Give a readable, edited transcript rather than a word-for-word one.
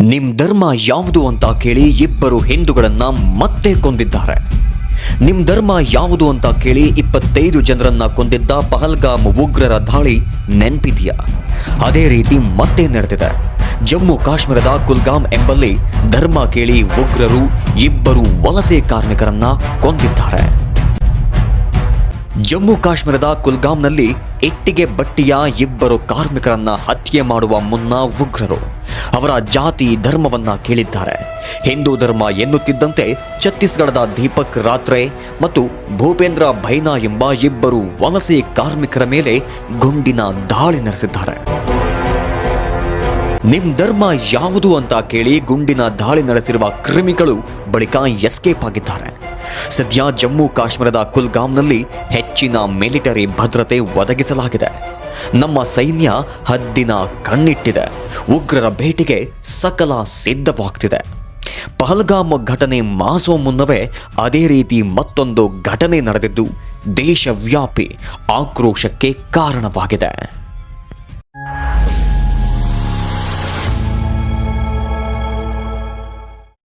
ನಿಮ್ ಧರ್ಮ ಯಾವುದು ಅಂತ ಕೇಳಿ ಇಬ್ಬರು ಹಿಂದೂಗಳನ್ನ ಮತ್ತೆ ಕೊಂದಿದ್ದಾರೆ. ನಿಮ್ ಧರ್ಮ ಯಾವುದು ಅಂತ ಕೇಳಿ 25 ಜನರನ್ನ ಕೊಂದಿದ್ದ ಪಹಲ್ಗಾಮ್ ಉಗ್ರರ ದಾಳಿ ನೆನಪಿದೆಯಾ? ಅದೇ ರೀತಿ ಮತ್ತೆ ನಡೆದಿದೆ. ಜಮ್ಮು ಕಾಶ್ಮೀರದ ಕುಲ್ಗಾಮ್ ಎಂಬಲ್ಲಿ ಧರ್ಮ ಕೇಳಿ ಉಗ್ರರು ಇಬ್ಬರು ವಲಸೆ ಕಾರ್ಮಿಕರನ್ನ ಕೊಂದಿದ್ದಾರೆ. ಜಮ್ಮು ಕಾಶ್ಮೀರದ ಕುಲ್ಗಾಮ್ನಲ್ಲಿ ಇಟ್ಟಿಗೆ ಬಟ್ಟಿಯ ಇಬ್ಬರು ಕಾರ್ಮಿಕರನ್ನ ಹತ್ಯೆ ಮಾಡುವ ಮುನ್ನ ಉಗ್ರರು ಅವರ ಜಾತಿ ಧರ್ಮವನ್ನ ಕೇಳಿದ್ದಾರೆ. ಹಿಂದೂ ಧರ್ಮ ಎನ್ನುತ್ತಿದ್ದಂತೆ ಛತ್ತೀಸ್ಗಢದ ದೀಪಕ್ ರಾತ್ರೆ ಮತ್ತು ಭೂಪೇಂದ್ರ ಭೈನಾ ಎಂಬ ಇಬ್ಬರು ವಲಸೆ ಕಾರ್ಮಿಕರ ಮೇಲೆ ಗುಂಡಿನ ದಾಳಿ ನಡೆಸಿದ್ದಾರೆ. ನಿಮ್ ಧರ್ಮ ಯಾವುದು ಅಂತ ಕೇಳಿ ಗುಂಡಿನ ದಾಳಿ ನಡೆಸಿರುವ ಕ್ರಿಮಿಗಳು ಬಳಿಕ ಎಸ್ಕೇಪ್ ಆಗಿದ್ದಾರೆ. ಸದ್ಯ ಜಮ್ಮು ಕಾಶ್ಮೀರದ ಕುಲ್ಗಾಮ್ನಲ್ಲಿ ಹೆಚ್ಚಿನ ಮಿಲಿಟರಿ ಭದ್ರತೆ ಒದಗಿಸಲಾಗಿದೆ. ನಮ್ಮ ಸೈನ್ಯ ಹದ್ದಿನ ಕಣ್ಣಿಟ್ಟಿದೆ. ಉಗ್ರರ ಭೇಟಿಗೆ ಸಕಲ ಸಿದ್ಧವಾಗ್ತಿದೆ. ಪಹಲ್ಗಾಮ್ ಘಟನೆ ಮಾಸೋ ಮುನ್ನವೇ ಅದೇ ರೀತಿ ಮತ್ತೊಂದು ಘಟನೆ ನಡೆದಿದ್ದು ದೇಶವ್ಯಾಪಿ ಆಕ್ರೋಶಕ್ಕೆ ಕಾರಣವಾಗಿದೆ.